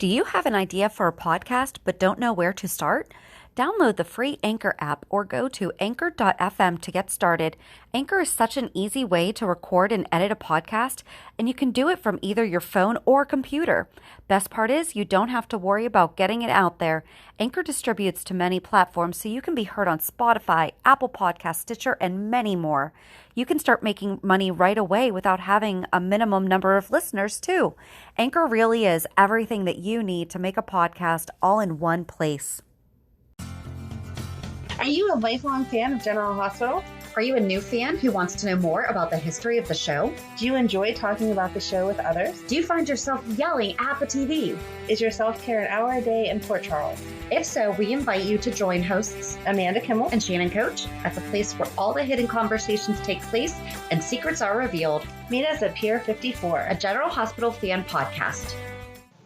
Do you have an idea for a podcast but don't know where to start? Download the free Anchor app or go to anchor.fm to get started. Anchor is such an easy way to record and edit a podcast, and you can do it from either your phone or computer. Best part is you don't have to worry about getting it out there. Anchor distributes to many platforms, so you can be heard on Spotify, Apple Podcasts, Stitcher, and many more. You can start making money right away without having a minimum number of listeners, too. Anchor really is everything that you need to make a podcast all in one place. Are you a lifelong fan of General Hospital? Are you a new fan who wants to know more about the history of the show? Do you enjoy talking about the show with others? Do you find yourself yelling at the TV? Is your self-care an hour a day in Port Charles? If so, we invite you to join hosts Amanda Kimmel and Shannon Coach at the place where all the hidden conversations take place and secrets are revealed. Meet us at Pier 54, a General Hospital fan podcast.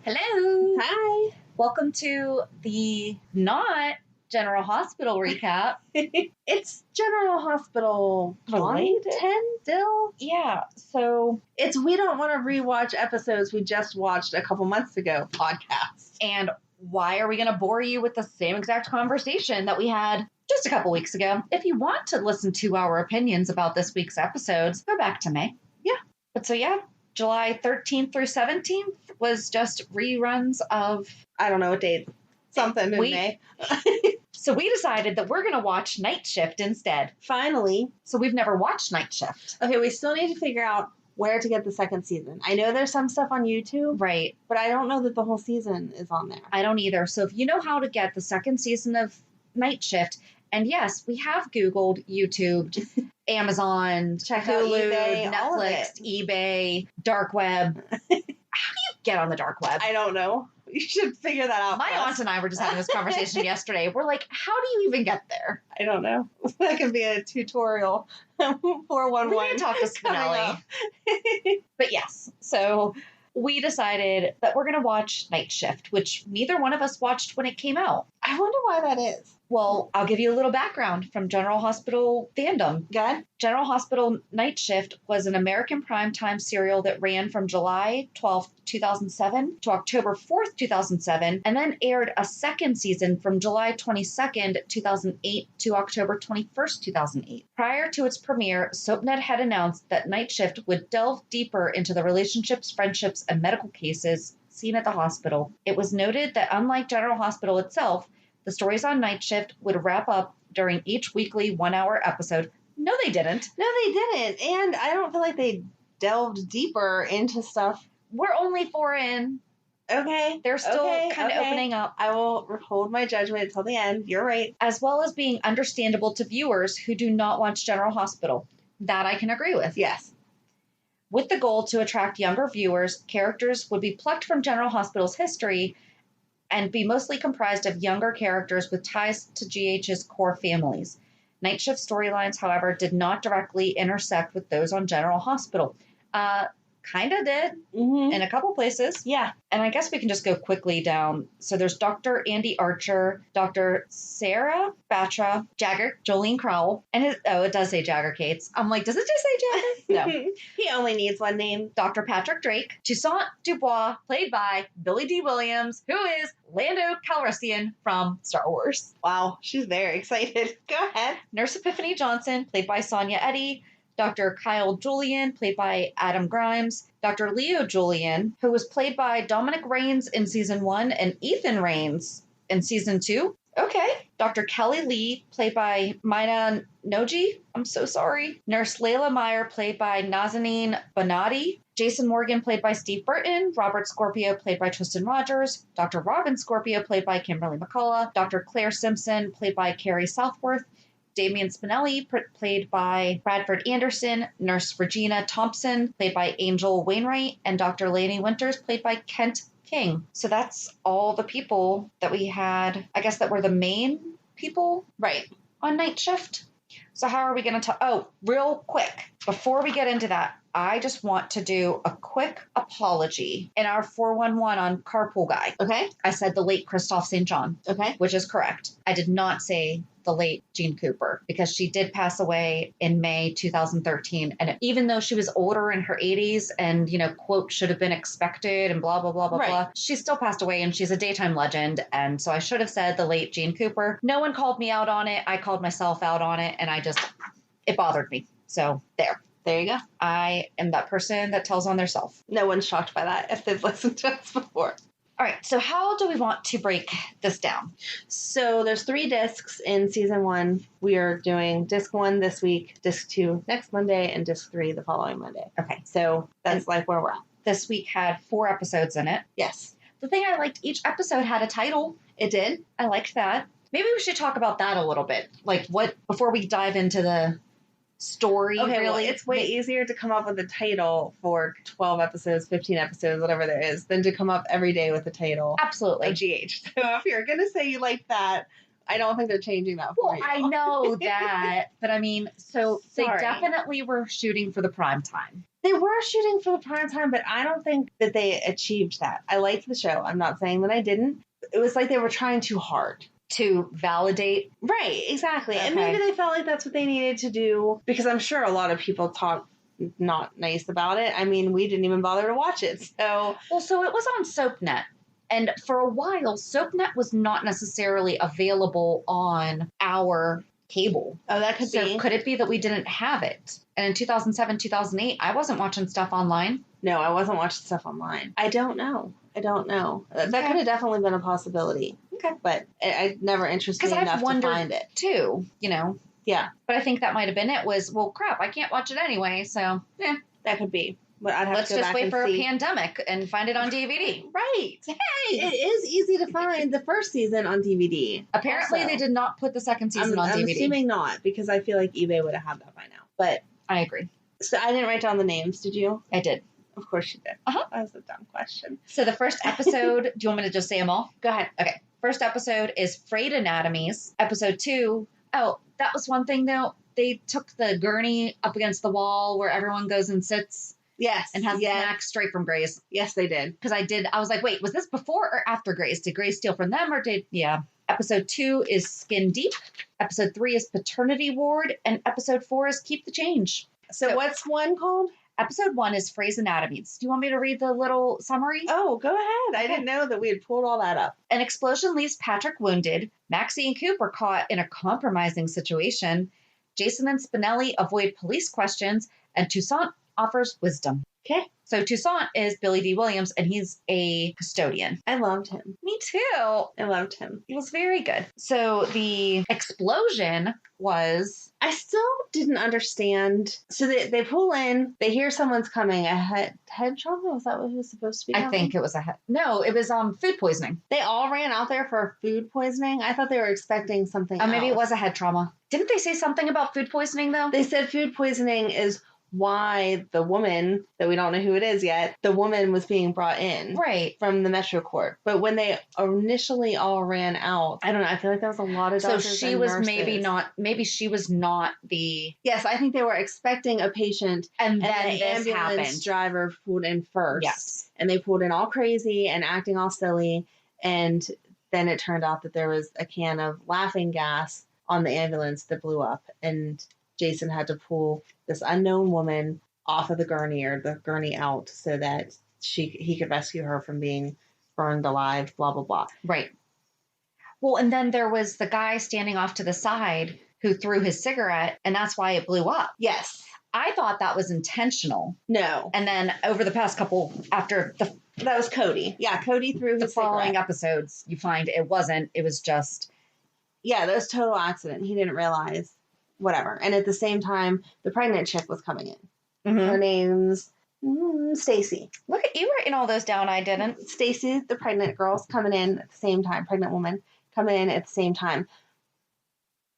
Hello. Hi. Welcome to the not General Hospital recap. It's General Hospital 2010 still? Yeah. So it's We Don't Want to Rewatch Episodes We Just Watched a Couple Months Ago podcast. And why are we going to bore you with the same exact conversation that we had just a couple weeks ago? If you want to listen to our opinions about this week's episodes, go back to May. Yeah. But so yeah, July 13th through 17th was just reruns of... I don't know what date. Something in May. So we decided that we're going to watch Night Shift instead. Finally. So we've never watched Night Shift. Okay, we still need to figure out where to get the second season. I know there's some stuff on YouTube. Right. But I don't know that the whole season is on there. I don't either. So if you know how to get the second season of Night Shift, and yes, we have Googled, YouTubed, Amazon, Hulu, eBay, Netflix, eBay, dark web. How do you get on the dark web? I don't know. You should figure that out. My aunt and I were just having this conversation yesterday. We're like, how do you even get there? I don't know. That could be a tutorial. 411. We need to talk to Spinelli. But yes, so we decided that we're going to watch Night Shift, which neither one of us watched when it came out. I wonder why that is. Well, I'll give you a little background from General Hospital fandom. Good. General Hospital Night Shift was an American primetime serial that ran from July 12th, 2007 to October 4th, 2007, and then aired a second season from July 22nd, 2008 to October 21st, 2008. Prior to its premiere, SoapNet had announced that Night Shift would delve deeper into the relationships, friendships, and medical cases seen at the hospital. It was noted that unlike General Hospital itself, the stories on Night Shift would wrap up during each weekly 1-hour episode. No, they didn't. No, they didn't. And I don't feel like they delved deeper into stuff. We're only 4 in. Okay. They're still kind of opening up. I will hold my judgment until the end. You're right. As well as being understandable to viewers who do not watch General Hospital. That I can agree with. Yes. With the goal to attract younger viewers, characters would be plucked from General Hospital's history and be mostly comprised of younger characters with ties to GH's core families. Night Shift storylines, however, did not directly intersect with those on General Hospital. Kind of did in a couple places. Yeah. And I guess we can just go quickly down. So there's Dr. Andy Archer, Dr. Sarah Batra, Jagger, Jolene Crowell, and it does say Jagger Cates. I'm like, does it just say Jagger? No. He only needs one name. Dr. Patrick Drake, Toussaint Dubois, played by Billy D. Williams, who is Lando Calrissian from Star Wars. Wow, she's very excited. Go ahead. Nurse Epiphany Johnson, played by Sonia Eddy, Dr. Kyle Julian, played by Adam Grimes, Dr. Leo Julian, who was played by Dominic Raines in Season 1 and Ethan Raines in Season 2. Okay. Dr. Kelly Lee, played by Maina Noji. I'm so sorry. Nurse Layla Meyer, played by Nazanin Bonatti. Jason Morgan, played by Steve Burton. Robert Scorpio, played by Tristan Rogers. Dr. Robin Scorpio, played by Kimberly McCullough. Dr. Claire Simpson, played by Carrie Southworth. Damian Spinelli, played by Bradford Anderson, Nurse Regina Thompson, played by Angel Wainwright, and Dr. Laney Winters, played by Kent King. So that's all the people that we had, I guess, that were the main people on Night Shift. So how are we going to talk? Oh, real quick, before we get into that, I just want to do a quick apology in our 411 on Carpool Guy. Okay. I said the late Christophe St. John. Okay. Which is correct. I did not say the late Jean Cooper because she did pass away in May 2013. And even though she was older in her 80s and, quote, should have been expected and blah, blah, blah, blah, blah, she still passed away and she's a daytime legend. And so I should have said the late Jean Cooper. No one called me out on it. I called myself out on it and it bothered me. So there. There you go. I am that person that tells on themselves. No one's shocked by that if they've listened to us before. All right, so how do we want to break this down? So there's 3 discs in season 1. We are doing disc 1 this week, disc 2 next Monday, and disc 3 the following Monday. Okay. So that's like where we're at. This week had 4 episodes in it. Yes. The thing I liked, each episode had a title. It did. I liked that. Maybe we should talk about that a little bit. Like before we dive into the story. Okay, really. well, it's way easier to come up with a title for 12 episodes, 15 episodes, whatever there is, than to come up every day with a title. Absolutely. Of GH. So if you're going to say you like that, I don't think they're changing that for you. Well, I know that, but I mean, so Sorry. They definitely were shooting for the prime time. They were shooting for the prime time, but I don't think that they achieved that. I liked the show. I'm not saying that I didn't. It was like they were trying too hard. To validate. Right, exactly. Okay. And maybe they felt like that's what they needed to do, because I'm sure a lot of people talk not nice about it. I mean, we didn't even bother to watch it. So it was on SoapNet. And for a while, SoapNet was not necessarily available on our cable. Oh, that could be. So could it be that we didn't have it? And in 2007, 2008, I wasn't watching stuff online. No, I wasn't watching stuff online. I don't know. That Okay. could have definitely been a possibility. Okay. But I never interested me enough to find it. Too, Yeah. But I think that might have been it was, well, crap, I can't watch it anyway. So, That could be. But I'd have let's to go just back wait and for see. a pandemic and find it on DVD. Right. Hey! It is easy to find the first season on DVD. Apparently, Also. they did not put the second season on I'm DVD. assuming not, because I feel like eBay would have had that by now. But I agree. so I didn't write down the names. Did you? I did. Of course you did. Uh-huh. That was a dumb question. So the first episode, do you want me to just say them all? Go ahead. Okay. First episode is Frayed Anatomies. Episode 2. Oh, that was one thing though. They took the gurney up against the wall where everyone goes and sits Yes. and has snacks straight from Gray's. Yes, they did. Because I was like, wait, was this before or after Gray's? Did Gray's steal from them or yeah. Episode 2 is Skin Deep. Episode 3 is Paternity Ward. And episode 4 is Keep the Change. So what's one called? Episode 1 is Frayed Anatomies. Do you want me to read the little summary? Oh, go ahead. I didn't know that we had pulled all that up. An explosion leaves Patrick wounded. Maxie and Coop are caught in a compromising situation. Jason and Spinelli avoid police questions. And Toussaint offers wisdom. Okay. So Toussaint is Billy D. Williams, and he's a custodian. I loved him. Me too. I loved him. It was very good. So the explosion was... I still didn't understand. So they pull in, they hear someone's coming. A head trauma? Was that what he was supposed to be? I think it was no, it was food poisoning. They all ran out there for food poisoning? I thought they were expecting something else. Maybe it was a head trauma. Didn't they say something about food poisoning, though? They said food poisoning is why the woman, that we don't know who it is yet, the woman was being brought in. Right. From the Metro Court. But when they initially all ran out, I don't know, I feel like there was a lot of doctors So she and was nurses. maybe she was not the... Yes, I think they were expecting a patient, and then the this ambulance happened. Driver pulled in first. Yes. And they pulled in all crazy and acting all silly. And then it turned out that there was a can of laughing gas on the ambulance that blew up. And Jason had to pull this unknown woman off of the gurney, or the gurney out, so that he could rescue her from being burned alive, blah, blah, blah. Right. Well, and then there was the guy standing off to the side who threw his cigarette, and that's why it blew up. Yes. I thought that was intentional. No. And then over the past couple, after that was Cody. Yeah, Cody threw his following cigarette. episodes, you find it wasn't. It was just... Yeah, that was total accident. He didn't realize. Whatever. And at the same time, the pregnant chick was coming in. Mm-hmm. Her name's Stacy. Look at you writing all those down. I didn't. Stacy, the pregnant girl's coming in at the same time. Pregnant woman coming in at the same time.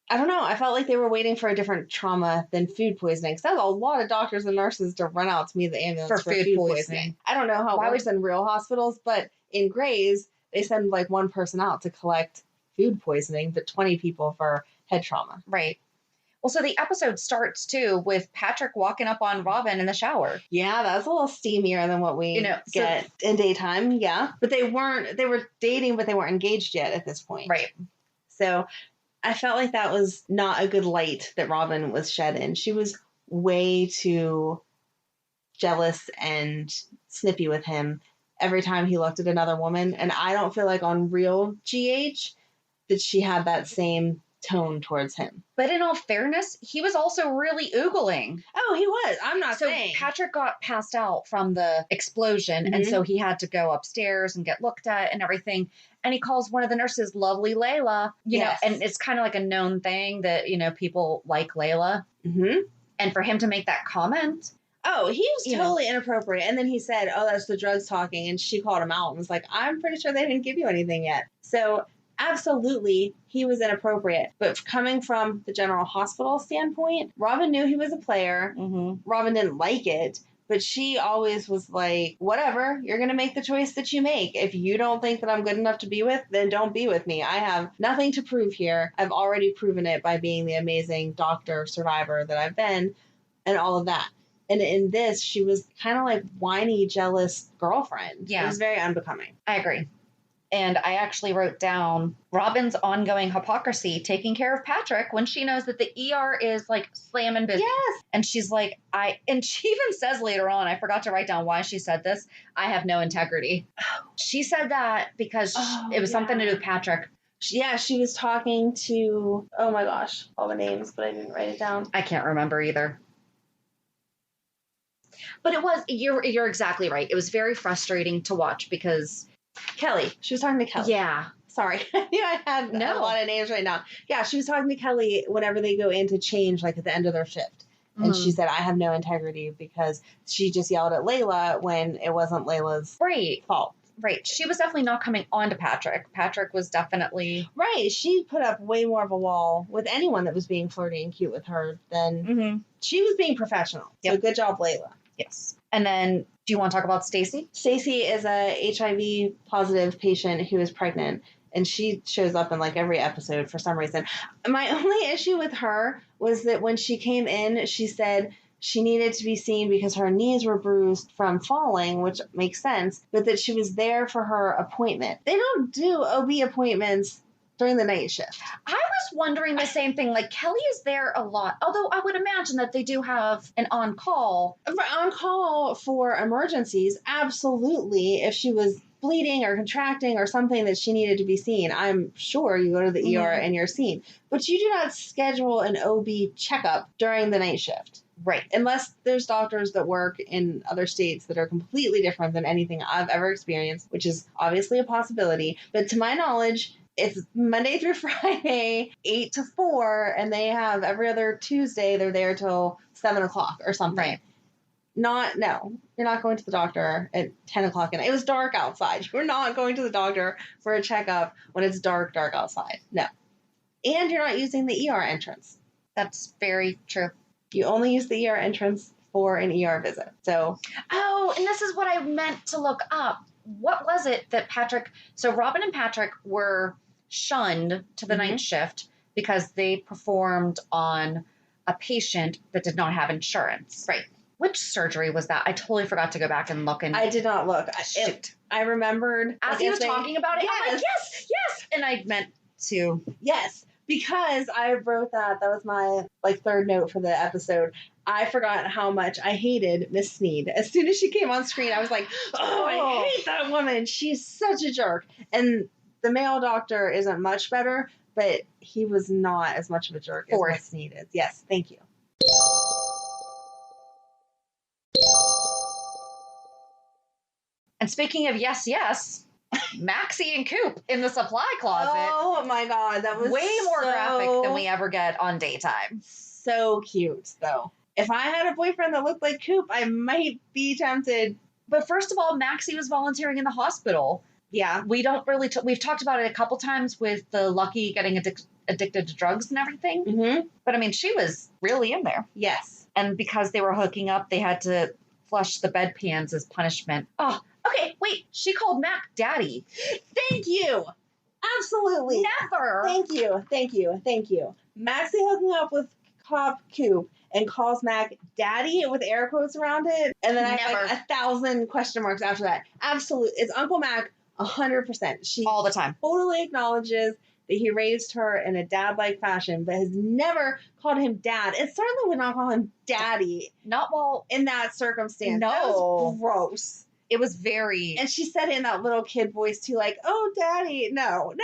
I don't know. I felt like they were waiting for a different trauma than food poisoning. Because that's a lot of doctors and nurses to run out to meet the ambulance for food poisoning. I don't know how it works in real hospitals, but in Gray's, they send like one person out to collect food poisoning, but 20 people for head trauma. Right. Well, so the episode starts too with Patrick walking up on Robin in the shower. Yeah, that's a little steamier than what we get in daytime. Yeah. But they were dating, but they weren't engaged yet at this point. Right. So I felt like that was not a good light that Robin was shed in. She was way too jealous and snippy with him every time he looked at another woman. And I don't feel like on real GH that she had that same tone towards him. But in all fairness, he was also really oogling. Oh, he was. I'm not saying. So Patrick got passed out from the explosion, and so he had to go upstairs and get looked at and everything. And he calls one of the nurses lovely Layla, you know, and it's kind of like a known thing that, you know, people like Layla. Mm-hmm. And for him to make that comment. Oh, he was totally inappropriate. And then he said, oh, that's the drugs talking. And she called him out and was like, I'm pretty sure they didn't give you anything yet. So absolutely, he was inappropriate. But coming from the General Hospital standpoint, Robin knew he was a player. Mm-hmm. Robin didn't like it. But she always was like, whatever, you're going to make the choice that you make. If you don't think that I'm good enough to be with, then don't be with me. I have nothing to prove here. I've already proven it by being the amazing doctor survivor that I've been and all of that. And in this, she was kind of like whiny, jealous girlfriend. Yeah. It was very unbecoming. I agree. And I actually wrote down Robin's ongoing hypocrisy taking care of Patrick when she knows that the ER is like slamming busy. Yes. And she's like, and she even says later on, I forgot to write down why she said this, I have no integrity. She said that because it was something to do with Patrick. Yeah, she was talking to, oh my gosh, all the names, but I didn't write it down. I can't remember either. But it was, you're exactly right. It was very frustrating to watch because Kelly. She was talking to Kelly. Yeah. Sorry. I had a lot of names right now. Yeah, she was talking to Kelly whenever they go in to change, like at the end of their shift. And she said, I have no integrity because she just yelled at Layla when it wasn't Layla's fault. Right. She was definitely not coming on to Patrick. Patrick was definitely... Right. She put up way more of a wall with anyone that was being flirty and cute with her than she was being professional. Yep. So good job, Layla. Yes. And then, do you want to talk about Stacy? Stacy is a HIV positive patient who is pregnant, and she shows up in like every episode for some reason. My only issue with her was that when she came in, she said she needed to be seen because her knees were bruised from falling, which makes sense, but that she was there for her appointment. They don't do OB appointments during the night shift. I was wondering the same thing. Like, Kelly is there a lot, although I would imagine that they do have an on-call. On-call for emergencies, absolutely. If she was bleeding or contracting or something that she needed to be seen, I'm sure you go to the ER and you're seen. But you do not schedule an OB checkup during the night shift. Right. Unless there's doctors that work in other states that are completely different than anything I've ever experienced, which is obviously a possibility. But to my knowledge, it's Monday through Friday, 8 to 4, and they have every other Tuesday, they're there till 7 o'clock or something. Right. No, you're not going to the doctor at 10 o'clock at night. It was dark outside. You're not going to the doctor for a checkup when it's dark outside. No. And you're not using the ER entrance. That's very true. You only use the ER entrance for an ER visit. So. Oh, and this is what I meant to look up. What was it that so Robin and Patrick were shunned to the night shift because they performed on a patient that did not have insurance. Right. Which surgery was that? I totally forgot to go back and look. I did not look. Shoot. I remembered. As he was talking about it, yes. I'm like, yes. And I meant to. Yes, because I wrote that. That was my third note for the episode. I forgot how much I hated Miss Sneed. As soon as she came on screen, I was like, oh, I hate that woman. She's such a jerk. And the male doctor isn't much better, but he was not as much of a jerk as Miss Sneed is. Yes, thank you. And speaking of yes, Maxie and Coop in the supply closet. Oh my God, that was way more graphic than we ever get on daytime. So cute, though. If I had a boyfriend that looked like Coop, I might be tempted. But first of all, Maxie was volunteering in the hospital. Yeah. We don't really, we've talked about it a couple times with the Lucky getting addicted to drugs and everything. Mm-hmm. But I mean, she was really in there. Yes. And because they were hooking up, they had to flush the bedpans as punishment. Oh, okay, wait. She called Mac daddy. Thank you. Absolutely. Never. Thank you. Maxie hooking up with cop Coop and calls Mac daddy with air quotes around it. And then I have Never. like 1,000 question marks after that. Absolutely. It's Uncle Mac 100%. She All the time. totally acknowledges that he raised her in a dad-like fashion, but has never called him dad. And certainly would not call him daddy Not while in that circumstance. No. That was gross. it was very. And she said it in that little kid voice too, like, oh, daddy. No.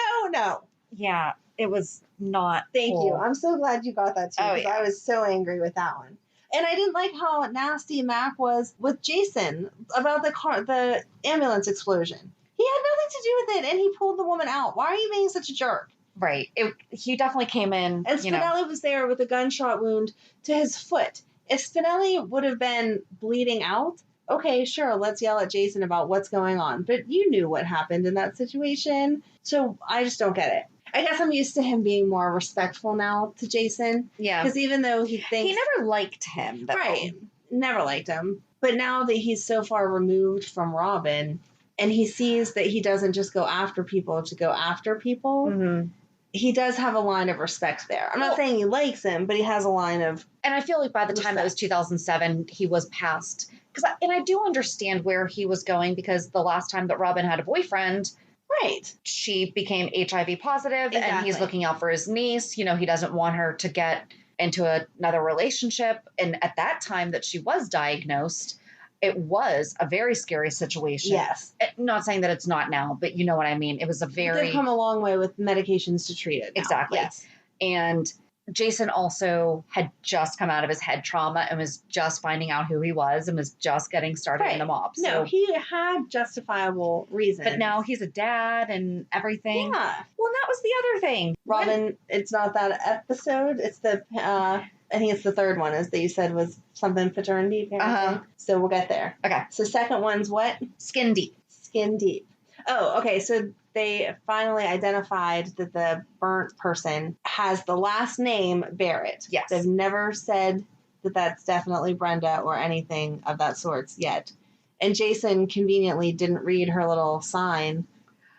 Yeah, it was not. Thank cool. you. I'm so glad you got that too, Oh, because yeah. I was so angry with that one. And I didn't like how nasty Mac was with Jason about the ambulance explosion. He had nothing to do with it, and he pulled the woman out. Why are you being such a jerk? Right. He definitely came in. And Spinelli was there with a gunshot wound to his foot. If Spinelli would have been bleeding out, okay, sure, let's yell at Jason about what's going on. But you knew what happened in that situation, so I just don't get it. I guess I'm used to him being more respectful now to Jason. Yeah. Because even though he thinks... He never liked him, though. Right. Never liked him. But now that he's so far removed from Robin, and he sees that he doesn't just go after people to go after people, Mm-hmm. he does have a line of respect there. I'm not saying he likes him, but he has a line of... And I feel like by the time it was 2007, he was past. And I do understand where he was going, because the last time that Robin had a boyfriend... Right. She became HIV positive, and Exactly. he's looking out for his niece. You know, he doesn't want her to get into another relationship. And at that time that she was diagnosed, it was a very scary situation. Yes. Not saying that it's not now, but you know what I mean. It was a very... They've come a long way with medications to treat it now. Exactly. Yes. And Jason also had just come out of his head trauma and was just finding out who he was and was just getting started in the mob. No, So, he had justifiable reasons. but now he's a dad and everything. Yeah. Well, that was the other thing. Robin, it's not that episode. It's the, I think it's the third one, as that you said was something paternity parenting. Uh-huh. So we'll get there. Okay. So second one's what? Skin deep. Skin deep. Oh, okay. So they finally identified that the burnt person has the last name Barrett. Yes. They've never said that that's definitely Brenda or anything of that sort yet. And Jason conveniently didn't read her little sign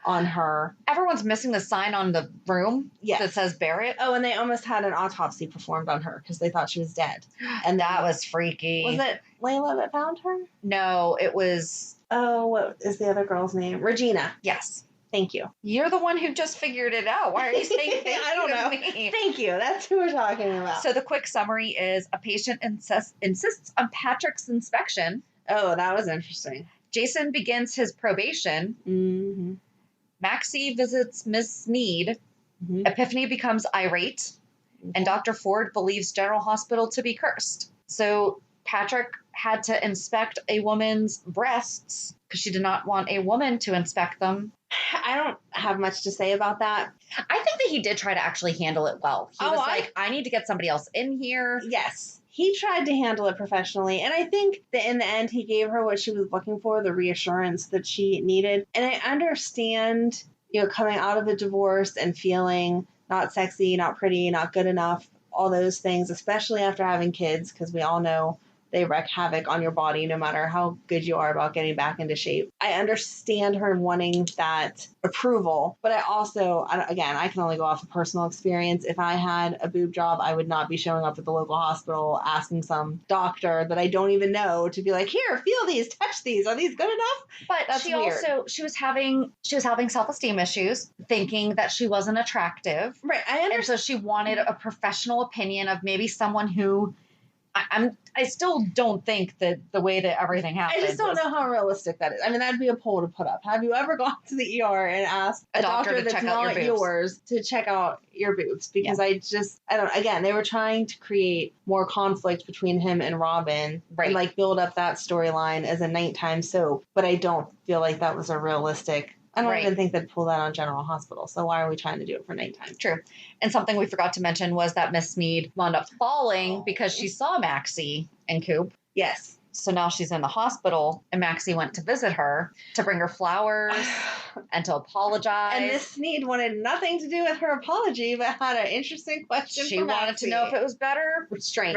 on her. Everyone's missing the sign on the room that says Barrett. Oh, and they almost had an autopsy performed on her because they thought she was dead. And that was freaky. Was it Layla that found her? No, it was... Oh, what is the other girl's name? Regina. Yes. Thank you. You're the one who just figured it out. Why are you saying thank I don't you to know. me? Thank you. That's who we're talking about. So the quick summary is a patient insists on Patrick's inspection. Oh, that was interesting. Jason begins his probation. Mm-hmm. Maxie visits Miss Sneed. Mm-hmm. Epiphany becomes irate. And Dr. Ford believes General Hospital to be cursed. So Patrick had to inspect a woman's breasts because she did not want a woman to inspect them. I don't have much to say about that. I think that he did try to actually handle it well. He was like, I need to get somebody else in here. Yes. He tried to handle it professionally. And I think that in the end, he gave her what she was looking for, the reassurance that she needed. And I understand, coming out of a divorce and feeling not sexy, not pretty, not good enough, all those things, especially after having kids, because we all know they wreak havoc on your body no matter how good you are about getting back into shape. I understand her wanting that approval, but I also, again, I can only go off of personal experience. If I had a boob job, I would not be showing up at the local hospital asking some doctor that I don't even know to be like, here, feel these, touch these. Are these good enough? But That's she weird. she was having self-esteem issues, thinking that she wasn't attractive. Right. I understand. And so she wanted a professional opinion of maybe someone who I still don't think that the way that everything happened. I just don't know how realistic that is. I mean, that'd be a poll to put up. Have you ever gone to the ER and asked a doctor to that's check out your not boobs? yours to check out your boobs? Because again, they were trying to create more conflict between him and Robin, Right. and like build up that storyline as a nighttime soap. But I don't feel like that was a realistic. I don't Right. even think they'd pull that on General Hospital. So why are we trying to do it for nighttime? True. And something we forgot to mention was that Miss Sneed wound up falling because she saw Maxie and Coop. Yes. So now she's in the hospital, and Maxie went to visit her to bring her flowers and to apologize. And Miss Sneed wanted nothing to do with her apology, but had an interesting question. She for wanted Maxie. to know if it was better. restrained.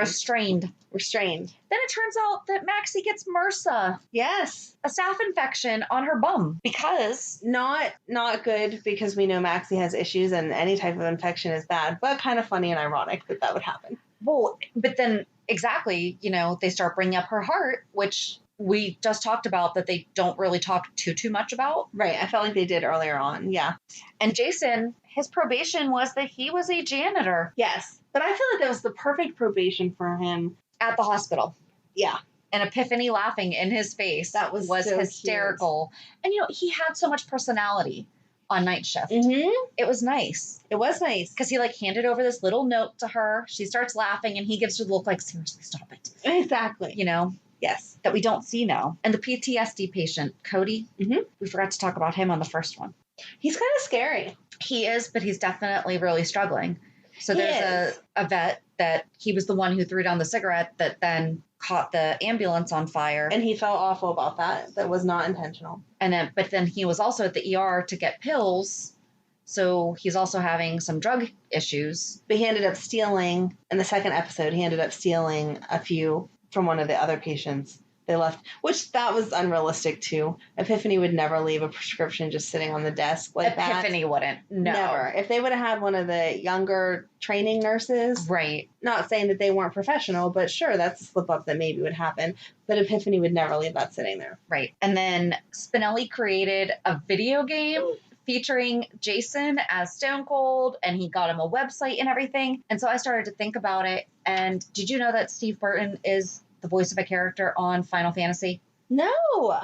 Restrained. Then it turns out that Maxie gets MRSA, Yes. a staph infection on her bum, because Not good, because we know Maxie has issues and any type of infection is bad, but kind of funny and ironic that would happen. Well, but then exactly, they start bringing up her heart, which we just talked about that they don't really talk too much about. Right. I felt like they did earlier on. Yeah. And Jason, his probation was that he was a janitor. Yes. But I feel like that was the perfect probation for him. At the hospital. Yeah. And Epiphany laughing in his face. That was so hysterical. Cute. And, he had so much personality on night shift. Mm-hmm. It was nice. It was nice. Because he, handed over this little note to her. She starts laughing, and he gives her the look like, seriously, stop it. Exactly. Yes. That we don't see now. And the PTSD patient, Cody, mm-hmm. we forgot to talk about him on the first one. He's kind of scary. He is, but he's definitely really struggling. So there's a vet that he was the one who threw down the cigarette that then caught the ambulance on fire. And he felt awful about that. That was not intentional. But then he was also at the ER to get pills. So he's also having some drug issues. But he ended up stealing, in the second episode, a few from one of the other patients. They left, which that was unrealistic too. Epiphany would never leave a prescription just sitting on the desk like that. Epiphany wouldn't. No. Never. If they would have had one of the younger training nurses. Right. Not saying that they weren't professional, but sure, that's a slip up that maybe would happen. But Epiphany would never leave that sitting there. Right. And then Spinelli created a video game featuring Jason as Stone Cold, and he got him a website and everything. And so I started to think about it. And did you know that Steve Burton is the voice of a character on Final Fantasy? No.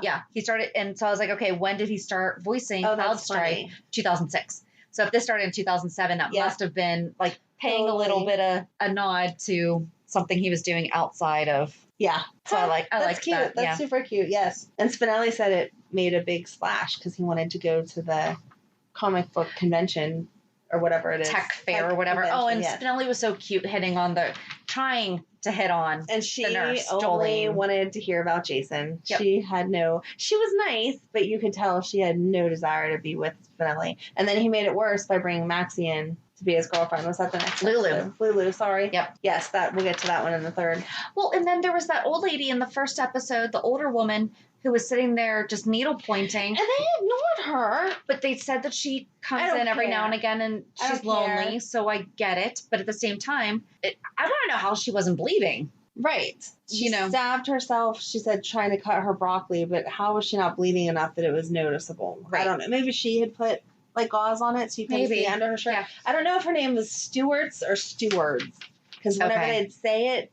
Yeah, he started, and so I was like, okay, when did he start voicing Cloud Strife? 2006. So if this started in 2007, that must have been paying a little bit of a nod to something he was doing outside of. Yeah. So I like cute. that. That's super cute. Yes. And Spinelli said it made a big splash because he wanted to go to the comic book convention or whatever it is. Tech fair or whatever. Oh, and yes. Spinelli was so cute trying to hit on. And she the nurse, only wanted to hear about Jason. Yep. She was nice, but you could tell she had no desire to be with Spinelli. And then he made it worse by bringing Maxie in to be his girlfriend. Was that the next Lulu. episode? Lulu, sorry. Yep. Yes, we'll get to that one in the third. Well, and then there was that old lady in the first episode, the older woman who was sitting there just needle pointing. And they ignored her. But they said that she comes in every now and again and she's lonely, so I get it. But at the same time, I want to know how she wasn't bleeding. Right. She stabbed herself, she said, trying to cut her broccoli, but how was she not bleeding enough that it was noticeable? Right. I don't know. Maybe she had put gauze on it so you couldn't see under her shirt. Yeah. I don't know if her name was Stewarts or Stewards. Because whenever they'd say it,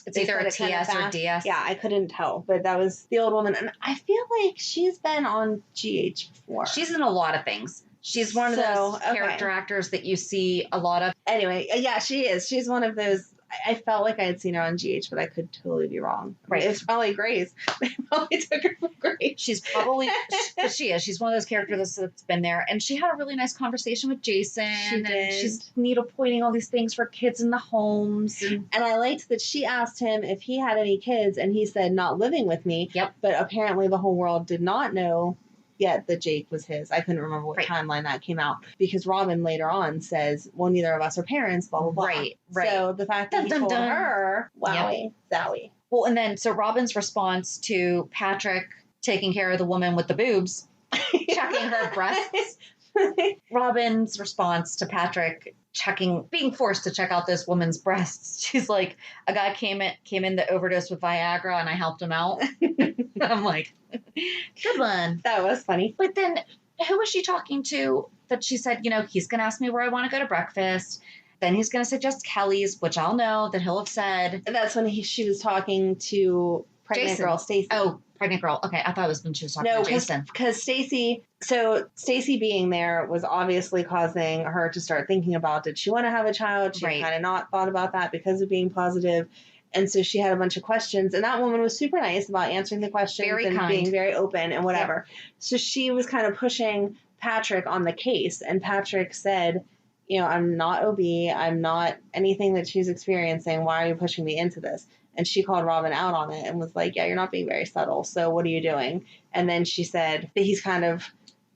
it's either a TS or DS. Yeah, I couldn't tell. But that was the old woman. And I feel like she's been on GH before. She's in a lot of things. She's one of those character actors that you see a lot of. Anyway, yeah, she is. She's one of those. I felt like I had seen her on GH, but I could totally be wrong. Right. It's probably Grace. They probably took her from Grace. She's probably, but she is. She's one of those characters that's been there. And she had a really nice conversation with Jason. She did. And she's needle pointing all these things for kids in the homes. And I liked that she asked him if he had any kids, and he said, not living with me. Yep. But apparently the whole world did not know yet that Jake was his. I couldn't remember what timeline that came out because Robin later on says, well, neither of us are parents, blah, blah, blah. Right. So the fact that he told her, wowie, zowie. Well, and then so Robin's response to Patrick taking care of the woman with the boobs, checking her breasts. Robin's response to Patrick being forced to check out this woman's breasts. She's like, a guy came in to overdose with Viagra and I helped him out. I'm like, good one. That was funny. But then who was she talking to that she said, he's going to ask me where I want to go to breakfast. Then he's going to suggest Kelly's, which I'll know that he'll have said. And that's when she was talking to pregnant girl Stacy. Oh, pregnant girl. Okay, I thought it was when she was talking to Jason. Because Stacy being there was obviously causing her to start thinking about, did she want to have a child? She kind of not thought about that because of being positive. And so she had a bunch of questions. And that woman was super nice about answering the questions being very open and whatever. Yep. So she was kind of pushing Patrick on the case. And Patrick said, I'm not OB. I'm not anything that she's experiencing. Why are you pushing me into this? And she called Robin out on it and was like, yeah, you're not being very subtle. So what are you doing? And then she said that he's kind of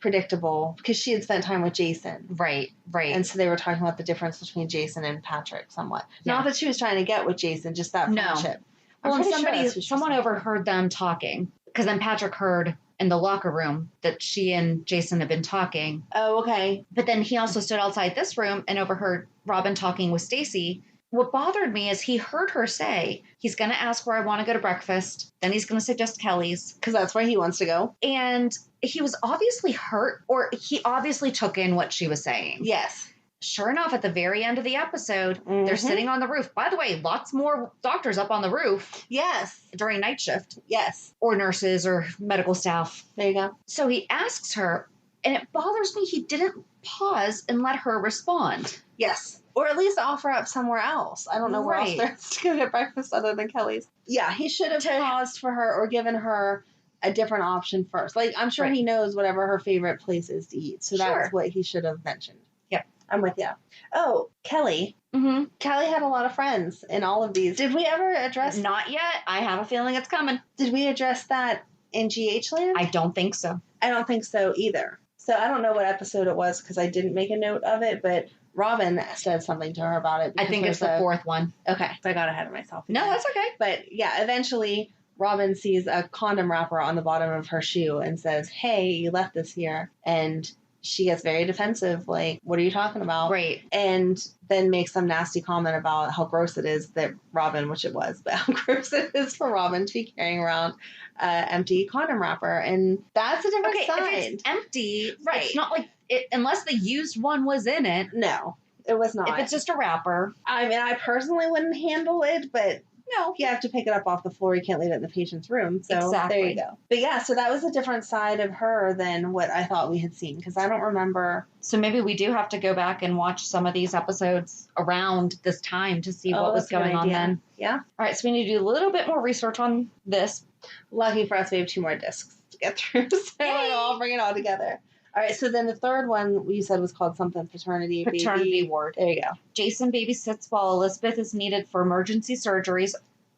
predictable because she had spent time with Jason. Right. And so they were talking about the difference between Jason and Patrick somewhat. Yeah. Not that she was trying to get with Jason, just that friendship. Well, and someone overheard them talking because then Patrick heard in the locker room that she and Jason had been talking. Oh, okay. But then he also stood outside this room and overheard Robin talking with Stacy what bothered me is he heard her say, he's going to ask where I want to go to breakfast. Then he's going to suggest Kelly's. Because that's where he wants to go. And he was obviously hurt, or he obviously took in what she was saying. Yes. Sure enough, at the very end of the episode, they're sitting on the roof. By the way, lots more doctors up on the roof. Yes. During night shift. Yes. Or nurses or medical staff. There you go. So he asks her, and it bothers me he didn't pause and let her respond. Yes. Or at least offer up somewhere else. I don't know where else there's to go get breakfast other than Kelly's. Yeah, he should have paused for her or given her a different option first. Like, I'm sure he knows whatever her favorite place is to eat. So that's what he should have mentioned. Yep. I'm with you. Oh, Kelly. Mm-hmm. Kelly had a lot of friends in all of these. Did we ever address... Not yet. I have a feeling it's coming. Did we address that in GH Land? I don't think so. I don't think so either. So I don't know what episode it was because I didn't make a note of it, but Robin said something to her about it. I think it's the fourth one. Okay. So I got ahead of myself. No, that's okay. But yeah, eventually Robin sees a condom wrapper on the bottom of her shoe and says, hey, you left this here. And she gets very defensive, like, what are you talking about? Right. And then makes some nasty comment about how gross it is that Robin, which it was, but how gross it is for Robin to be carrying around empty condom wrapper. And that's a different side. If it's empty, it's not like it, unless the used one was in it. No, it was not. If it's just a wrapper. I mean, I personally wouldn't handle it, but no, you have to pick it up off the floor. You can't leave it in the patient's room. So there you go. But yeah, so that was a different side of her than what I thought we had seen, because I don't remember. So maybe we do have to go back and watch some of these episodes around this time to see what was going on then. Yeah. All right, so we need to do a little bit more research on this. Lucky for us, we have 2 more discs to get through, so I'll bring it all together. All right, so then the third one you said was called something Paternity Ward. There you go. Jason babysits while Elizabeth is needed for emergency surgeries.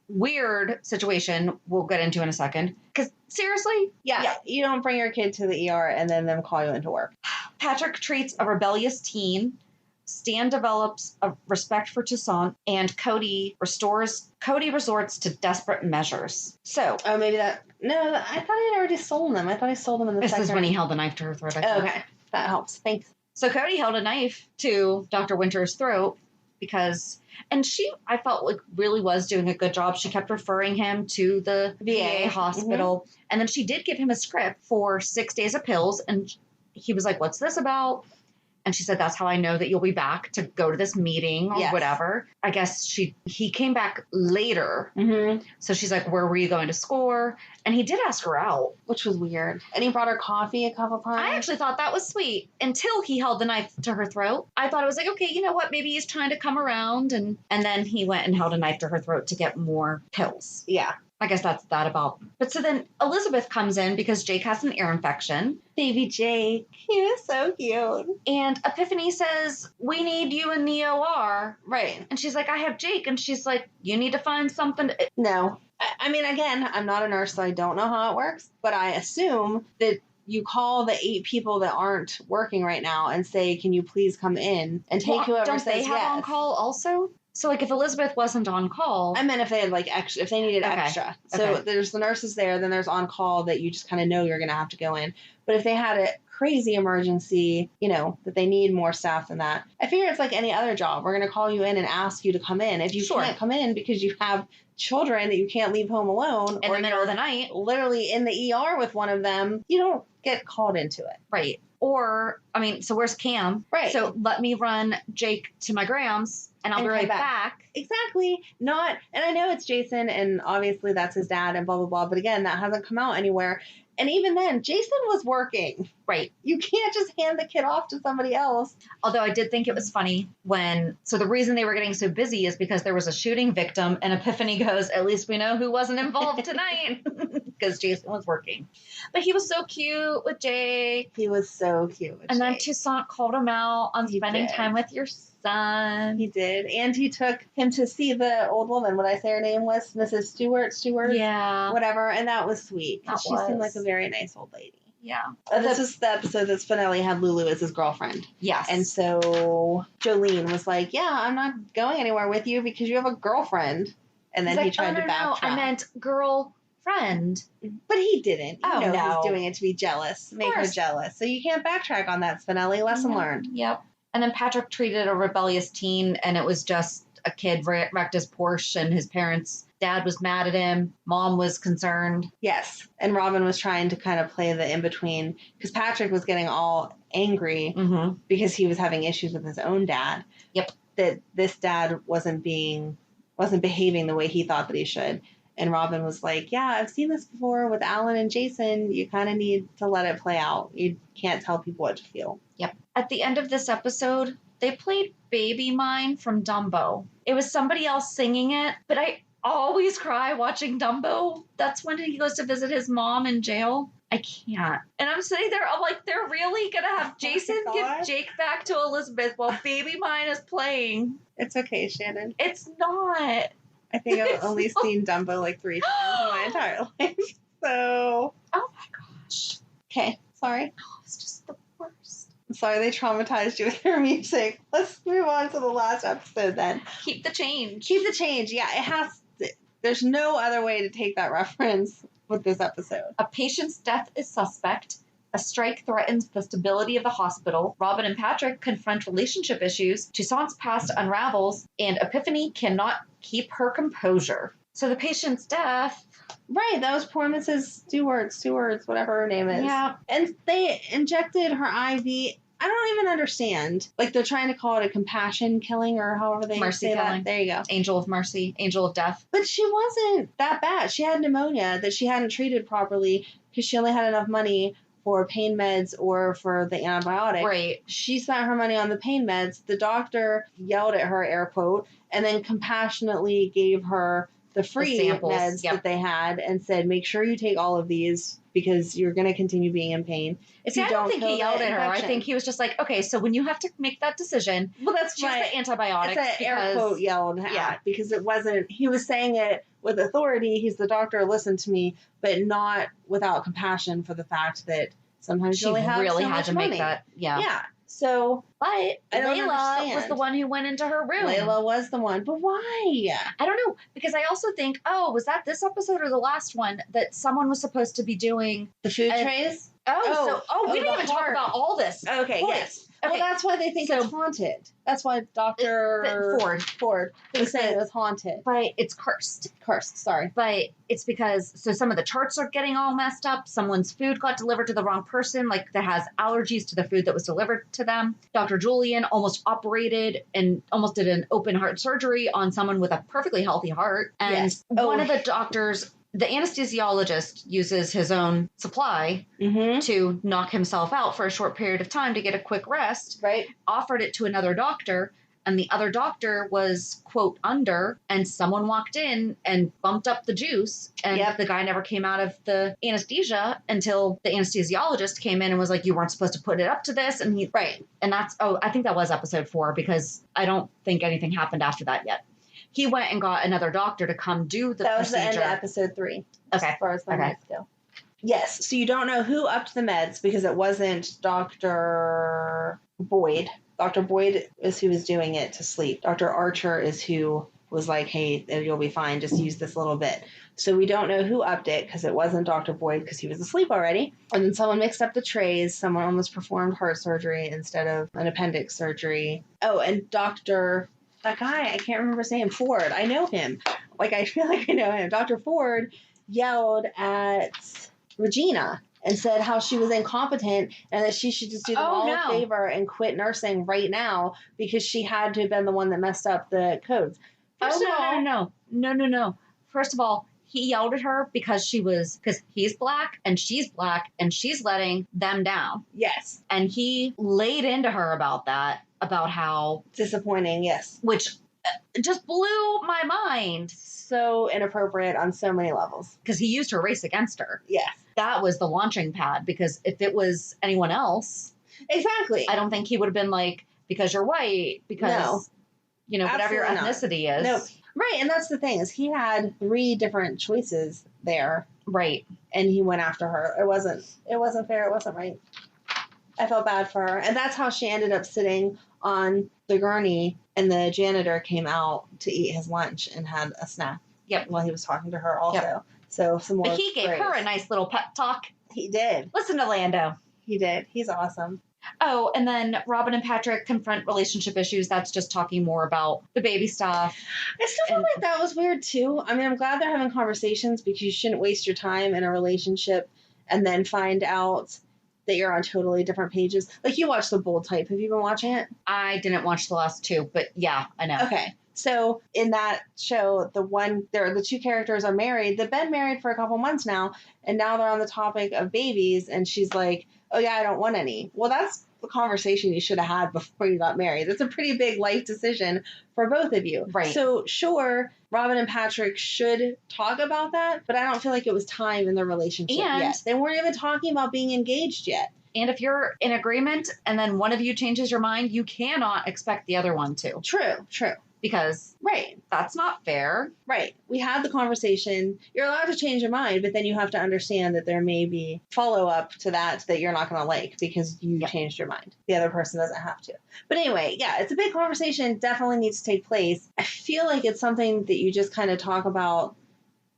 Weird situation we'll get into in a second. Because seriously? Yeah, you don't bring your kid to the ER and then them call you into work. Patrick treats a rebellious teen. Stan develops a respect for Toussaint, and Cody resorts to desperate measures. So. Oh, maybe that. No, I thought he had already sold them. I thought he sold them in the second. This is when he held the knife to her throat. Okay. That helps. Thanks. So Cody held a knife to Dr. Winter's throat because, and she, I felt like really was doing a good job. She kept referring him to the VA hospital. Mm-hmm. And then she did give him a script for 6 days of pills. And he was like, what's this about? And she said, that's how I know that you'll be back to go to this meeting or whatever. I guess he came back later. Mm-hmm. So she's like, where were you going to score? And he did ask her out. Which was weird. And he brought her coffee a couple times. I actually thought that was sweet until he held the knife to her throat. I thought it was like, okay, you know what? Maybe he's trying to come around. And then he went and held a knife to her throat to get more pills. Yeah. I guess that's that about. But so then Elizabeth comes in because Jake has an ear infection. Baby Jake. He was so cute. And Epiphany says, we need you in the OR. Right. And she's like, I have Jake. And she's like, you need to find something. No. I mean, again, I'm not a nurse, so I don't know how it works. But I assume that you call the 8 people that aren't working right now and say, can you please come in and take whoever don't says they have on call also? So, like, if Elizabeth wasn't on call... I meant if they had, like, extra, if they needed extra. So there's the nurses there, then there's on call that you just kind of know you're going to have to go in. But if they had a crazy emergency, you know, that they need more staff than that, I figure it's like any other job. We're going to call you in and ask you to come in. If you can't come in because you have children that you can't leave home alone... in the middle of the night. Literally in the ER with one of them, you don't get called into it. Right. Or, I mean, so where's Cam? Right. So let me run Jake to my Grams and I'll be right back. Exactly. Not, and I know it's Jason and obviously that's his dad and blah, blah, blah. But again, that hasn't come out anywhere. And even then, Jason was working. Right. You can't just hand the kid off to somebody else. Although I did think it was funny so the reason they were getting so busy is because there was a shooting victim and Epiphany goes, at least we know who wasn't involved tonight. Because Jason was working. But he was so cute with Jake. He was so cute with And Jake. then Toussaint called him out on spending time with your son. He did. And he took him to see the old woman. What I say her name was? Mrs. Stewart? Yeah. Whatever. And that was sweet. Because she seemed like a very nice old lady. Yeah. This was the episode that Spinelli had Lulu as his girlfriend. Yes. And so Jolene was like, yeah, I'm not going anywhere with you because you have a girlfriend. And then he tried to backtrack. No, I meant girlfriend. But he didn't. No. He's doing it to be jealous. Make her jealous. So you can't backtrack on that, Spinelli. Lesson learned. Yep. And then Patrick treated a rebellious teen, and it was just a kid wrecked his Porsche and his dad was mad at him. Mom was concerned. Yes. And Robin was trying to kind of play the in-between because Patrick was getting all angry because he was having issues with his own dad. Yep. That this dad wasn't behaving the way he thought that he should. And Robin was like, yeah, I've seen this before with Alan and Jason. You kind of need to let it play out. You can't tell people what to feel. Yep. At the end of this episode, they played Baby Mine from Dumbo. It was somebody else singing it, but I always cry watching Dumbo. That's when he goes to visit his mom in jail. I can't. And I'm sitting there, I'm like, they're really going to have Jason give Jake back to Elizabeth while Baby Mine is playing. It's okay, Shannon. It's not. I think I've only seen Dumbo like 3 times in my entire life. So. Oh my gosh. Okay. Sorry. Oh, it's just the worst. I'm sorry they traumatized you with their music. Let's move on to the last episode then. Keep the change. Keep the change. Yeah, it has to. There's no other way to take that reference with this episode. A patient's death is suspect. A strike threatens the stability of the hospital. Robin and Patrick confront relationship issues. Toussaint's past unravels. And Epiphany cannot keep her composure. So the patient's death. Right, that was poor Mrs. Stewart's, whatever her name is. Yeah. And they injected her IV. I don't even understand. Like, they're trying to call it a compassion killing or however they Mercy say killing. that. There you go. Angel of mercy. Angel of death. But she wasn't that bad. She had pneumonia that she hadn't treated properly because she only had enough money for pain meds or for the antibiotic. Right. She spent her money on the pain meds. The doctor yelled at her, air quote, and then compassionately gave her the free meds that they had and said, make sure you take all of these because you're going to continue being in pain. See, I don't think he yelled at her. I think he was just like, okay, so when you have to make that decision, well, that's choose the antibiotics. It's an air quote yelled at because it wasn't, he was saying it with authority. He's the doctor, listen to me, but not without compassion for the fact that sometimes she you only have really so had much to money. make that. Yeah. Yeah. So, but Layla was the one who went into her room. Layla was the one, but why? I don't know, because I also think, was that this episode or the last one that someone was supposed to be doing the food trays? We didn't even talk about all this. Okay, yes. Okay. Well, that's why they think it's haunted. That's why Dr. Ford was saying it was haunted. But it's cursed. Cursed, sorry. But it's because, some of the charts are getting all messed up. Someone's food got delivered to the wrong person, like that has allergies to the food that was delivered to them. Dr. Julian almost operated and almost did an open heart surgery on someone with a perfectly healthy heart. And one of the doctors, the anesthesiologist, uses his own supply to knock himself out for a short period of time to get a quick rest. Right. Offered it to another doctor, and the other doctor was, quote, under, and someone walked in and bumped up the juice, and the guy never came out of the anesthesia until the anesthesiologist came in and was like, you weren't supposed to put it up to this, and and that's, I think that was episode 4, because I don't think anything happened after that yet. He went and got another doctor to come do the procedure. That was the end of episode 3. Okay. As far as my notes go. Yes. So you don't know who upped the meds because it wasn't Dr. Boyd. Dr. Boyd is who was doing it to sleep. Dr. Archer is who was like, hey, you'll be fine. Just use this little bit. So we don't know who upped it because it wasn't Dr. Boyd because he was asleep already. And then someone mixed up the trays. Someone almost performed heart surgery instead of an appendix surgery. Oh, and that guy, I can't remember his name, Ford. I know him. Like, I feel like I know him. Dr. Ford yelled at Regina and said how she was incompetent and that she should just do them all a favor and quit nursing right now because she had to have been the one that messed up the codes. No. First of all, he yelled at her because he's black and she's letting them down. Yes. And he laid into her about that. About how disappointing, yes. Which just blew my mind. So inappropriate on so many levels. Because he used her race against her. Yes. That was the launching pad. Because if it was anyone else. Exactly. I don't think he would have been like, because you're white, because, whatever your ethnicity is. No. Right. And that's the thing is he had 3 different choices there. Right. And he went after her. It wasn't fair. It wasn't right. I felt bad for her. And that's how she ended up sitting on the gurney and the janitor came out to eat his lunch and had a snack. Yep. While he was talking to her also. Yep. So some more. But he gave her a nice little pep talk. He did. Listen to Lando. He did. He's awesome. Oh, and then Robin and Patrick confront relationship issues. That's just talking more about the baby stuff. I still feel like that was weird too. I mean, I'm glad they're having conversations because you shouldn't waste your time in a relationship and then find out that you're on totally different pages. Like, you watch The Bold Type. Have you been watching it? I didn't watch the last two, but yeah, I know. Okay. So in that show, the two characters are married. They've been married for a couple months now, and now they're on the topic of babies. And she's like, "Oh yeah, I don't want any." Well, that's the conversation you should have had before you got married. That's a pretty big life decision for both of you. Right. So sure, Robin and Patrick should talk about that, but I don't feel like it was time in their relationship yet. They weren't even talking about being engaged yet. And if you're in agreement and then one of you changes your mind, you cannot expect the other one to. True. Because that's not fair. Right. We had the conversation. You're allowed to change your mind, but then you have to understand that there may be follow-up to that you're not going to like because you changed your mind. The other person doesn't have to. But anyway, yeah, it's a big conversation. Definitely needs to take place. I feel like it's something that you just kind of talk about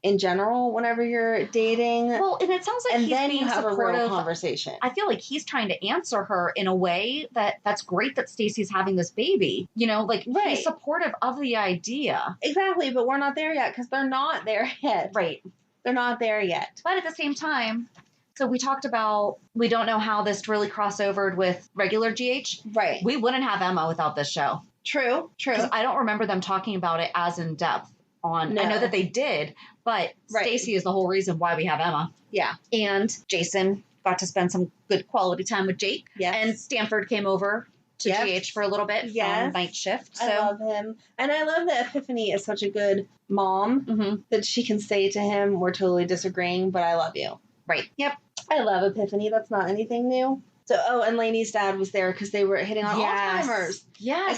in general whenever you're dating. Well, and it sounds like and he's then being you have supportive. a real conversation. I feel like he's trying to answer her in a way that's great that Stacy's having this baby. You know, like he's supportive of the idea. Exactly, but we're not there yet because they're not there yet. Right. They're not there yet. But at the same time, so we talked about we don't know how this really crossovered with regular GH. Right. We wouldn't have Emma without this show. True. Because I don't remember them talking about it as in depth. I know that they did, but Stacy is the whole reason why we have Emma. Yeah. And Jason got to spend some good quality time with Jake. Yes. And Stanford came over to GH for a little bit from night shift. So. I love him. And I love that Epiphany is such a good mom that she can say to him, we're totally disagreeing, but I love you. Right. Yep. I love Epiphany. That's not anything new. So, and Lainey's dad was there because they were hitting on Alzheimer's. Yes.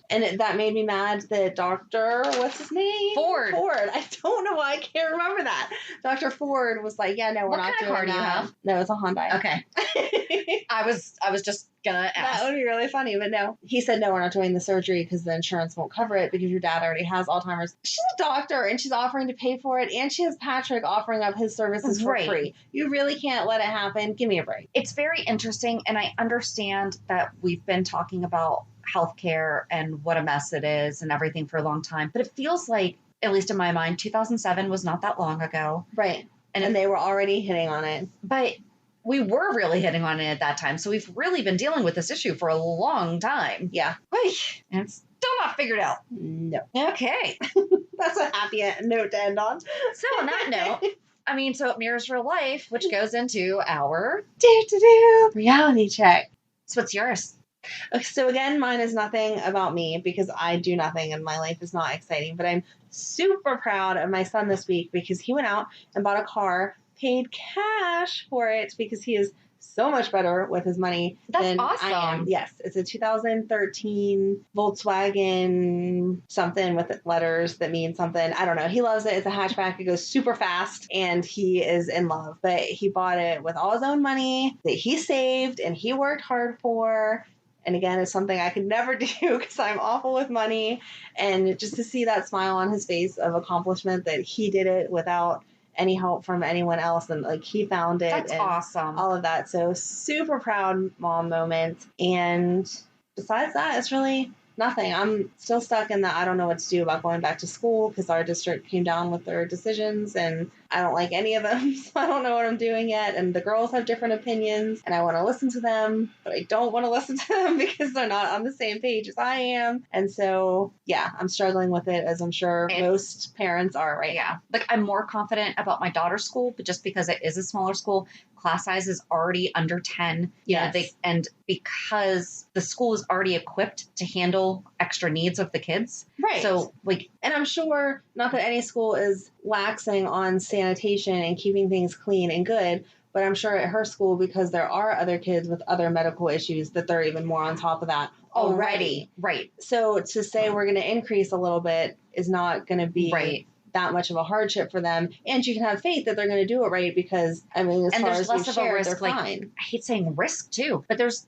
Again, that made me mad that Dr. What's his name? Ford. I don't know why I can't remember that. Dr. Ford was like, yeah, no, we're not doing that. What kind of car do you have? No, it's a Hyundai. Okay. I was just gonna ask. That would be really funny, but no. He said, no, we're not doing the surgery because the insurance won't cover it because your dad already has Alzheimer's. She's a doctor and she's offering to pay for it, and she has Patrick offering up his services for free. You really can't let it happen. Give me a break. It's very interesting, and I understand that we've been talking about healthcare and what a mess it is and everything for a long time, but it feels like, at least in my mind, 2007 was not that long ago. Right. And they were already hitting on it. But we were really hitting on it at that time. So we've really been dealing with this issue for a long time. Yeah. And it's still not figured out. No. Okay. That's a happy note to end on. So on that note, I mean, so it mirrors real life, which goes into our reality check. So what's yours? Okay, so again, mine is nothing about me because I do nothing and my life is not exciting. But I'm super proud of my son this week because he went out and bought a car, paid cash for it because he is so much better with his money than awesome. I am. Yes, it's a 2013 Volkswagen something with letters that mean something. I don't know. He loves it. It's a hatchback. It goes super fast and he is in love. But he bought it with all his own money that he saved and he worked hard for. And again, it's something I could never do because I'm awful with money. And just to see that smile on his face of accomplishment that he did it without any help from anyone else, and like he found it. That's and awesome. All of that. So super proud mom moment. And besides that, it's really nothing. I'm still stuck in that I don't know what to do about going back to school because our district came down with their decisions and I don't like any of them. So I don't know what I'm doing yet. And the girls have different opinions and I want to listen to them, but I don't want to listen to them because they're not on the same page as I am. And so, yeah, I'm struggling with it as I'm sure most parents are right now. Like I'm more confident about my daughter's school, but just because it is a smaller school, class size is already under 10. Yes. And because the school is already equipped to handle extra needs of the kids. Right. So and I'm sure not that any school is waxing on sanitation and keeping things clean and good, but I'm sure at her school, because there are other kids with other medical issues, that they're even more on top of that already. Right. So to say we're going to increase a little bit is not going to be that much of a hardship for them. And you can have faith that they're going to do it right because, I mean, as far as less of a risk, they're fine. I hate saying risk too, but there's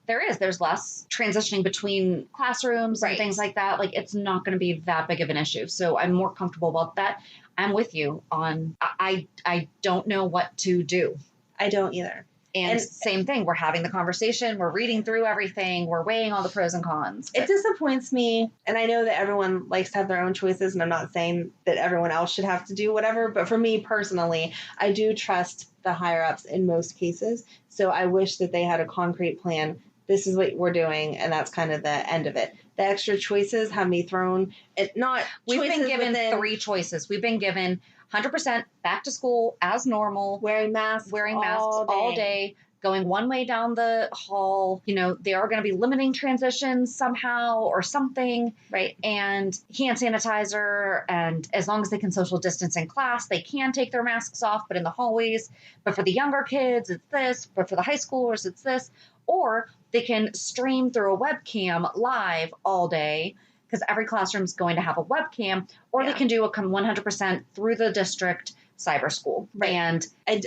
less transitioning between classrooms and things like that. Like it's not going to be that big of an issue. So I'm more comfortable about that. I'm with you on, I don't know what to do. I don't either. And same thing. We're having the conversation. We're reading through everything. We're weighing all the pros and cons. It disappoints me. And I know that everyone likes to have their own choices. And I'm not saying that everyone else should have to do whatever. But for me personally, I do trust the higher ups in most cases. So I wish that they had a concrete plan. This is what we're doing. And that's kind of the end of it. The extra choices have me thrown. We've been given 3 choices. We've been given 100% back to school as normal. Wearing masks all day, going one way down the hall. You know, they are going to be limiting transitions somehow or something. Right. And hand sanitizer. And as long as they can social distance in class, they can take their masks off, but in the hallways. But for the younger kids, it's this. But for the high schoolers, it's this. Or they can stream through a webcam live all day, because every classroom is going to have a webcam, or they can do a 100% through the district cyber school. Right. And I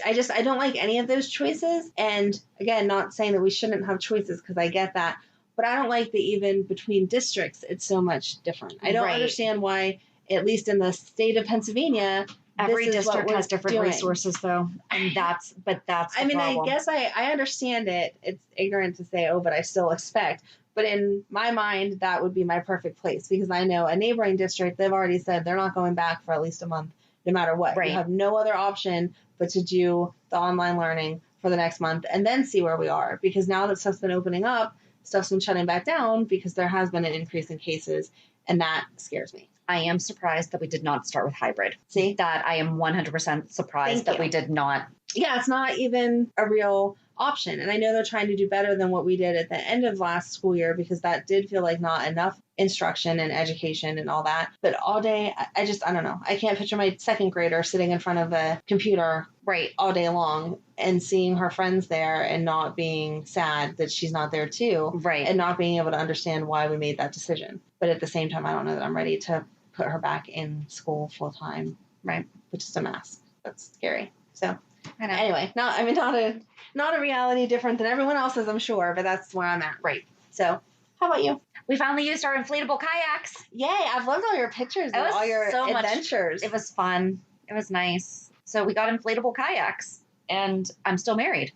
don't like any of those choices. And again, not saying that we shouldn't have choices, because I get that, but I don't like that even between districts, it's so much different. I don't understand why, at least in the state of Pennsylvania, every district has different resources though. And that's the problem. I guess I understand it. It's ignorant to say, but I still expect. But in my mind, that would be my perfect place, because I know a neighboring district, they've already said they're not going back for at least a month, no matter what. Right. You have no other option but to do the online learning for the next month and then see where we are. Because now that stuff's been opening up, stuff's been shutting back down because there has been an increase in cases. And that scares me. I am surprised that we did not start with hybrid. See? That I am 100% surprised that we did not. Yeah, it's not even a real option. And I know they're trying to do better than what we did at the end of last school year, because that did feel like not enough instruction and education and all that. But all day, I don't know. I can't picture my second grader sitting in front of a computer all day long and seeing her friends there and not being sad that she's not there too. Right. And not being able to understand why we made that decision. But at the same time, I don't know that I'm ready to put her back in school full time. Right. With just a mask. That's scary. So I know. anyway, not a reality different than everyone else's, I'm sure, but that's where I'm at. Right. So how about you? We finally used our inflatable kayaks. Yay. I've loved all your pictures and all your adventures. It was fun. It was nice. So we got inflatable kayaks, and I'm still married.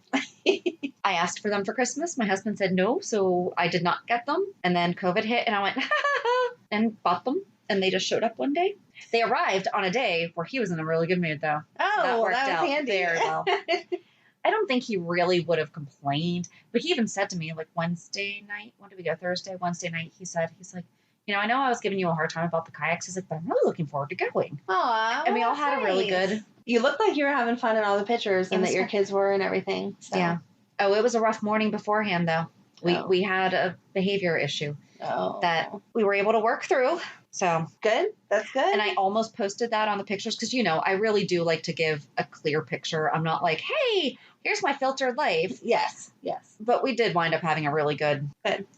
I asked for them for Christmas. My husband said no, so I did not get them. And then COVID hit, and I went, and bought them. And they just showed up one day. They arrived on a day where he was in a really good mood, though. Oh, that worked was out handy. very well. I don't think he really would have complained, but he even said to me, like, Wednesday night, when did we go? Thursday, Wednesday night, he's like, you know, I know I was giving you a hard time about the kayaks. He's like, but I'm really looking forward to going. Aw, and we all had a really good. You looked like you were having fun in all the pictures, and that your kids were and everything. So. Yeah. Oh, it was a rough morning beforehand, though. We had a behavior issue that we were able to work through. So good. That's good. And I almost posted that on the pictures because, you know, I really do like to give a clear picture. I'm not like, hey, here's my filtered life. Yes. But we did wind up having a really good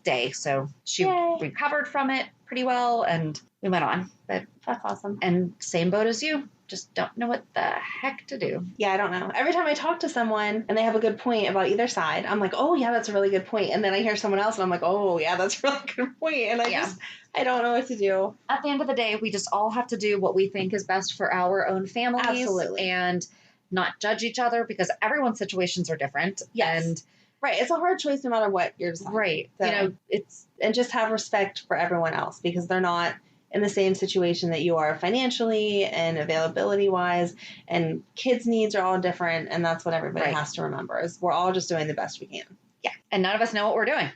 day. So she recovered from it pretty well and we went on. But that's awesome. And same boat as you. Just don't know what the heck to do. Yeah, I don't know. Every time I talk to someone and they have a good point about either side, I'm like, oh, yeah, that's a really good point. And then I hear someone else and I'm like, oh, yeah, that's a really good point. And I don't know what to do. At the end of the day, we just all have to do what we think is best for our own families. Absolutely. And not judge each other because everyone's situations are different. Yes. And right. It's a hard choice no matter what you're deciding. Right. So, you know, and just have respect for everyone else because they're not in the same situation that you are financially and availability wise, and kids' needs are all different. And that's what everybody has to remember is we're all just doing the best we can. Yeah. And none of us know what we're doing.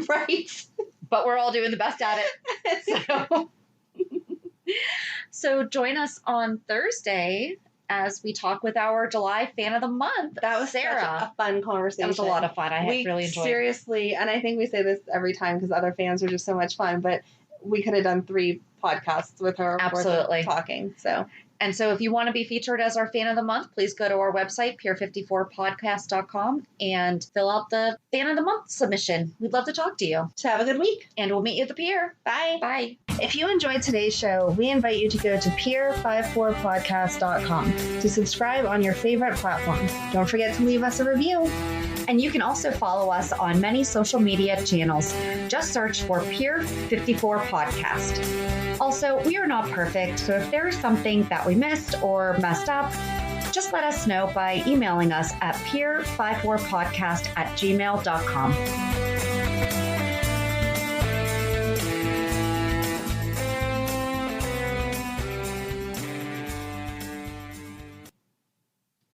Right. But we're all doing the best at it. So join us on Thursday as we talk with our July fan of the month. That was Sarah. Such a fun conversation. That was a lot of fun. I really enjoyed it. Seriously, and I think we say this every time because other fans are just so much fun, but we could have done 3 podcasts with her. Absolutely. Talking. So. And so if you want to be featured as our fan of the month, please go to our website, pier54podcast.com, and fill out the fan of the month submission. We'd love to talk to you. So have a good week. And we'll meet you at the pier. Bye. Bye. If you enjoyed today's show, we invite you to go to pier54podcast.com to subscribe on your favorite platform. Don't forget to leave us a review. And you can also follow us on many social media channels. Just search for Pier 54 Podcast. Also, we are not perfect, so if there is something that we missed or messed up, just let us know by emailing us at peer54podcast@gmail.com.